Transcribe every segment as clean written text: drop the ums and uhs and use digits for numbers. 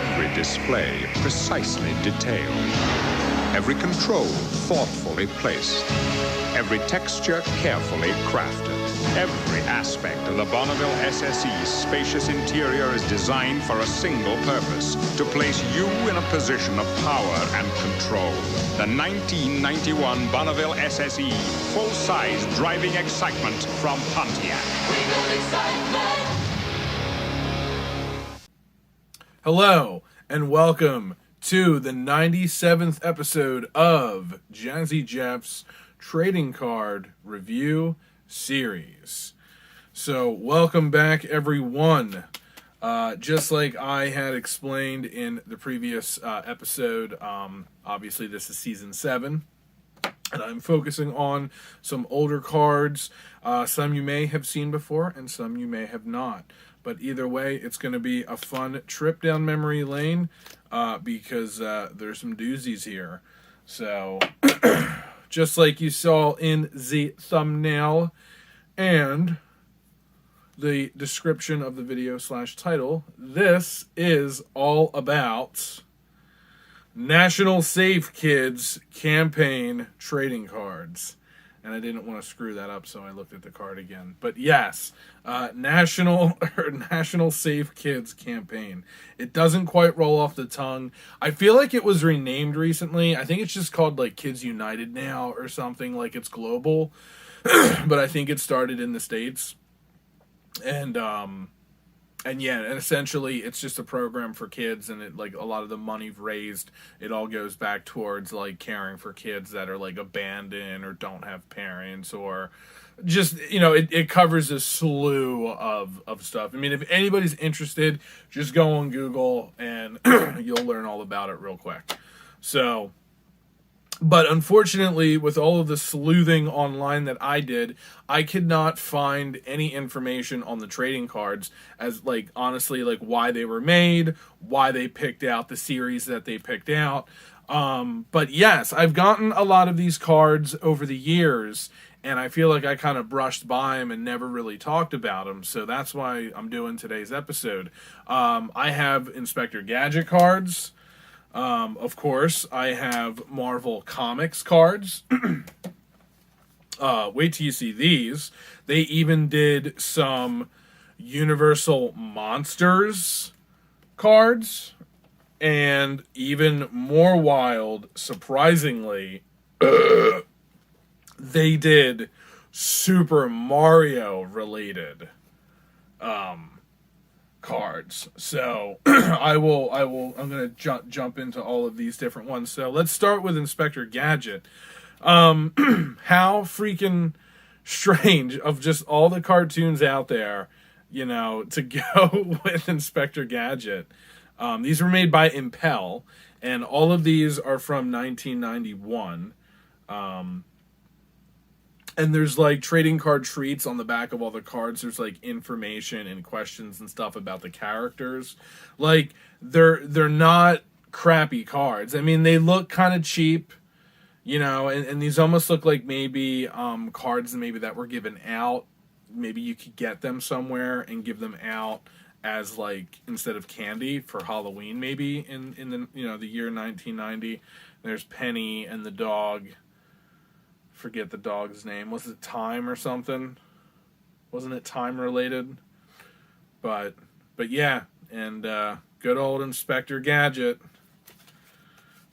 Every display precisely detailed. Every control thoughtfully placed. Every texture carefully crafted. Every aspect of the Bonneville SSE's spacious interior is designed for a single purpose: to place you in a position of power and control. The 1991 Bonneville SSE, full-size driving excitement from Pontiac. Hello, and welcome to the 97th episode of Jazzy Jeff's Trading Card Review Series. So, welcome back, everyone. Just like I had explained in the previous episode, obviously this is Season 7, and I'm focusing on some older cards. Some you may have seen before, and some you may have not. But either way, it's going to be a fun trip down memory lane because there's some doozies here. So, just like you saw in the thumbnail and the description of the video / title, this is all about National Safe Kids Campaign Trading Cards. And I didn't want to screw that up, so I looked at the card again. But yes, National Safe Kids Campaign. It doesn't quite roll off the tongue. I feel like it was renamed recently. I think it's just called like Kids United now or something, like it's global. But I think it started in the States. And yeah, and essentially it's just a program for kids, and it, like, a lot of the money raised, it all goes back towards like caring for kids that are like abandoned or don't have parents, or just, you know, it covers a slew of stuff. I mean, if anybody's interested, just go on Google and you'll learn all about it real quick. So, but unfortunately, with all of the sleuthing online that I did, I could not find any information on the trading cards as, like, honestly, like, why they were made, why they picked out the series that they picked out. But yes, I've gotten a lot of these cards over the years, and I feel like I kind of brushed by them and never really talked about them, so that's why I'm doing today's episode. I have Inspector Gadget cards. Of course, I have Marvel Comics cards. Wait till you see these. They even did some Universal Monsters cards. And even more wild, surprisingly, they did Super Mario related cards. So I'm going to jump into all of these different ones. So let's start with Inspector Gadget. How freaking strange of just all the cartoons out there, you know, to go with Inspector Gadget. These were made by Impel, and all of these are from 1991. And there's like trading card treats on the back of all the cards. There's like information and questions and stuff about the characters. Like, they're not crappy cards. I mean, they look kind of cheap, you know, and these almost look like maybe cards maybe that were given out. Maybe you could get them somewhere and give them out as, like, instead of candy for Halloween, maybe in the, you know, the year 1990. There's Penny and the dog. Forget the dog's name. Was it Time or something? Wasn't it Time related? But yeah, and good old Inspector Gadget.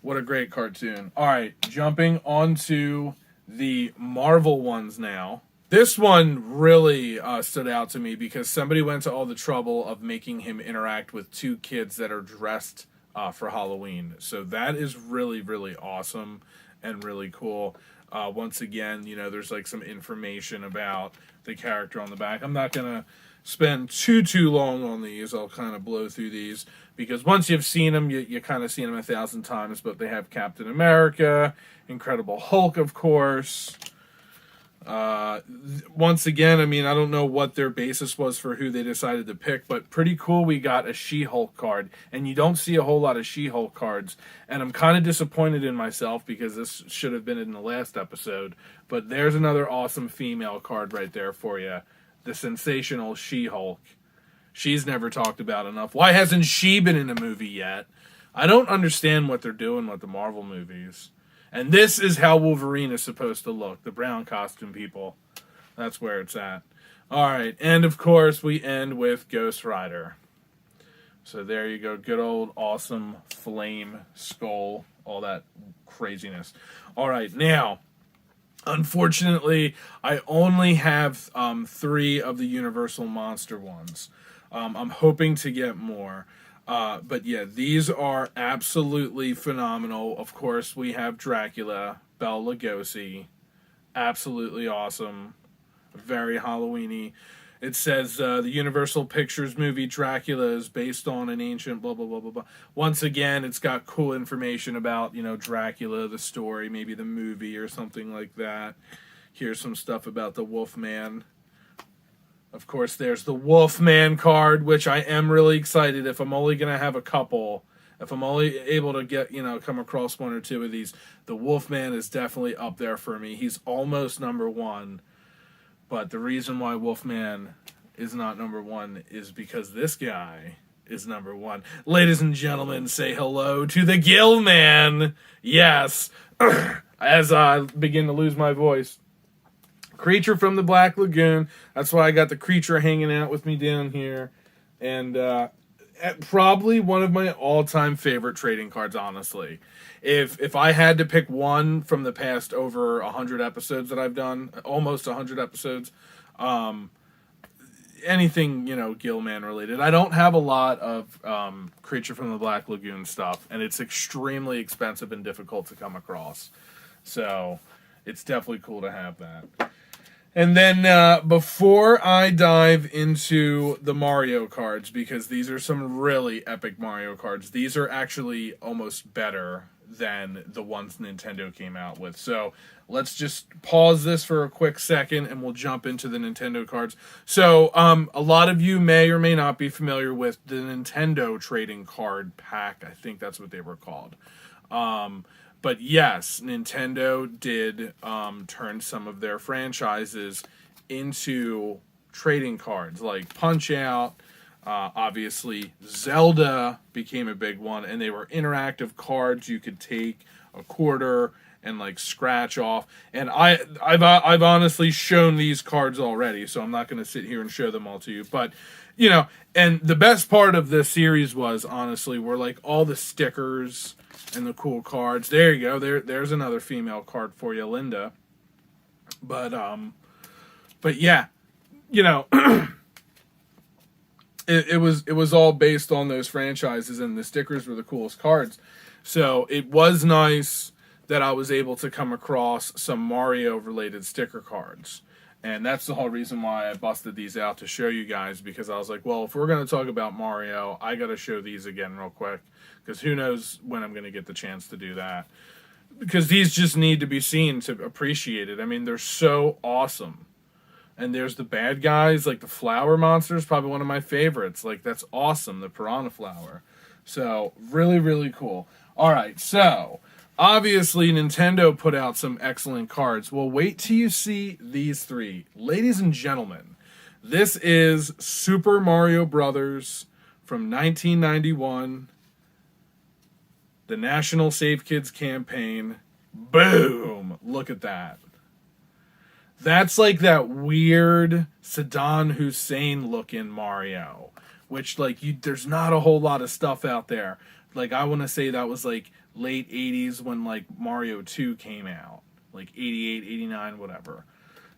What a great cartoon. All right, jumping onto the Marvel ones now. This one really stood out to me because somebody went to all the trouble of making him interact with two kids that are dressed for Halloween. So that is really, really awesome and really cool. Once again, you know, there's like some information about the character on the back. I'm not going to spend too long on these. I'll kind of blow through these because once you've seen them, you kind of seen them 1,000 times. But they have Captain America, Incredible Hulk, of course. Once again, I mean, I don't know what their basis was for who they decided to pick, but pretty cool. We got a She-Hulk card, and you don't see a whole lot of She-Hulk cards, and I'm kind of disappointed in myself because this should have been in the last episode, but there's another awesome female card right there for you, the sensational She-Hulk. She's never talked about enough. Why hasn't she been in a movie yet? I don't understand what they're doing with the Marvel movies. And this is how Wolverine is supposed to look. The brown costume people. That's where it's at. Alright, and of course we end with Ghost Rider. So there you go. Good old awesome flame skull. All that craziness. Alright, now, unfortunately, I only have 3 of the Universal Monster ones. I'm hoping to get more. But yeah, these are absolutely phenomenal. Of course, we have Dracula, Bela Lugosi. Absolutely awesome. Very Halloweeny. It says the Universal Pictures movie Dracula is based on an ancient blah, blah, blah, blah, blah. Once again, it's got cool information about, Dracula, the story, maybe the movie or something like that. Here's some stuff about the Wolfman. Of course, there's the Wolfman card, which I am really excited. If I'm only going to have a couple, if I'm only able to get, come across 1 or 2 of these, the Wolfman is definitely up there for me. He's almost number 1. But the reason why Wolfman is not number 1 is because this guy is number 1. Ladies and gentlemen, say hello to the Gill Man. Yes. As I begin to lose my voice. Creature from the Black Lagoon. That's why I got the creature hanging out with me down here. And probably one of my all-time favorite trading cards, honestly. If I had to pick one from the past over 100 episodes that I've done, almost 100 episodes, anything, Gilman related. I don't have a lot of Creature from the Black Lagoon stuff, and it's extremely expensive and difficult to come across. So it's definitely cool to have that. And then before I dive into the Mario cards, because these are some really epic Mario cards, these are actually almost better than the ones Nintendo came out with. So let's just pause this for a quick second and we'll jump into the Nintendo cards. So a lot of you may or may not be familiar with the Nintendo trading card pack. I think that's what they were called. But yes, Nintendo did turn some of their franchises into trading cards, like Punch-Out. Obviously, Zelda became a big one, and they were interactive cards. You could take a quarter and like scratch off. And I've honestly shown these cards already, so I'm not going to sit here and show them all to you. But and the best part of this series was honestly were like all the stickers and the cool cards. There you go. There's another female card for you, Linda. But yeah, it was all based on those franchises, and the stickers were the coolest cards. So it was nice that I was able to come across some Mario related sticker cards. And that's the whole reason why I busted these out to show you guys, because I was like, well, if we're going to talk about Mario, I got to show these again real quick, because who knows when I'm going to get the chance to do that. Because these just need to be seen to appreciate it. I mean, they're so awesome. And there's the bad guys, like the flower monsters, probably one of my favorites. Like, that's awesome, the piranha flower. So, really, really cool. All right, so obviously, Nintendo put out some excellent cards. Well, wait till you see these 3. Ladies and gentlemen, this is Super Mario Brothers from 1991, the National Save Kids campaign. Boom! Look at that. That's like that weird Saddam Hussein looking Mario, which there's not a whole lot of stuff out there. Like, I want to say that was like late 80s when like Mario 2 came out, like 88, 89, whatever.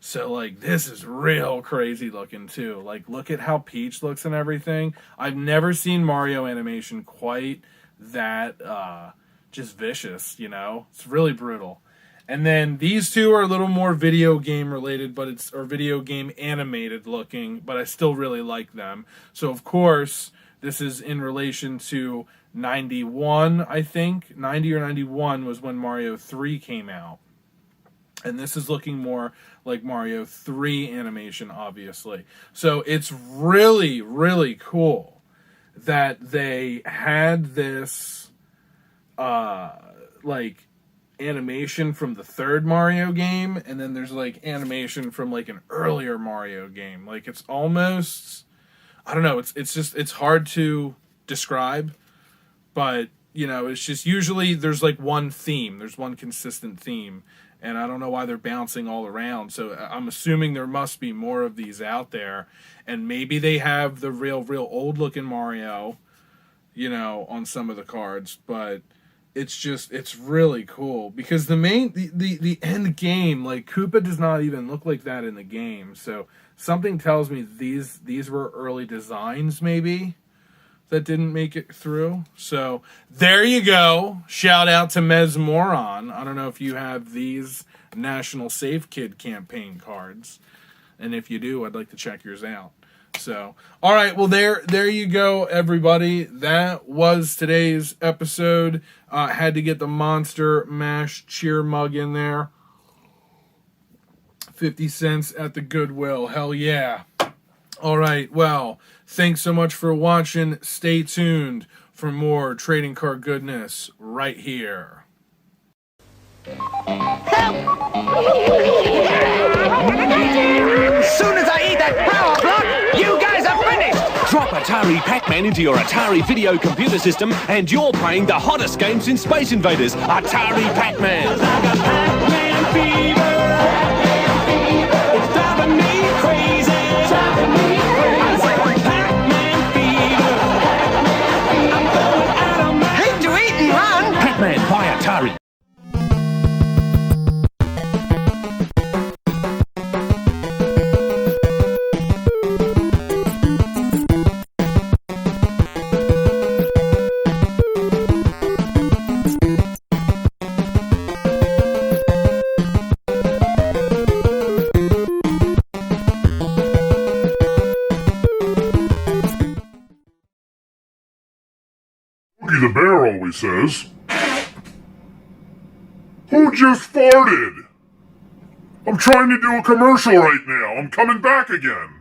So like this is real crazy looking too. Like, look at how Peach looks and everything. I've never seen Mario animation quite that just vicious, It's really brutal. And then these 2 are a little more video game related, or video game animated looking, but I still really like them. So of course, this is in relation to 91, I think. 90 or 91 was when Mario 3 came out. And this is looking more like Mario 3 animation, obviously. So it's really, really cool that they had this, animation from the 3rd Mario game, and then there's, animation from, an earlier Mario game. Like, it's almost I don't know. It's hard to describe, but it's just usually there's like one theme. There's one consistent theme, and I don't know why they're bouncing all around. So I'm assuming there must be more of these out there, and maybe they have the real old looking Mario, on some of the cards, but it's really cool because the end game, like Koopa does not even look like that in the game. So something tells me these were early designs maybe that didn't make it through. So there you go. Shout out to Mesmoron. I don't know if you have these National Safe Kid campaign cards, and if you do, I'd like to check yours out. So, all right, well, there you go, everybody. That was today's episode. Had to get the Monster Mash cheer mug in there. 50 cents at the Goodwill. Hell yeah. All right, well, thanks so much for watching. Stay tuned for more trading card goodness right here. As soon as I eat that power block, you guys are finished! Drop Atari Pac-Man into your Atari video computer system and you're playing the hottest game since Space Invaders, Atari Pac-Man. I got Pac-Man fever. It's driving me crazy. I said Pac-Man fever. I'm going out of my... Hate to eat and run! Pac-Man by Atari. The bear always says, "Who just farted? I'm trying to do a commercial right now. I'm coming back again."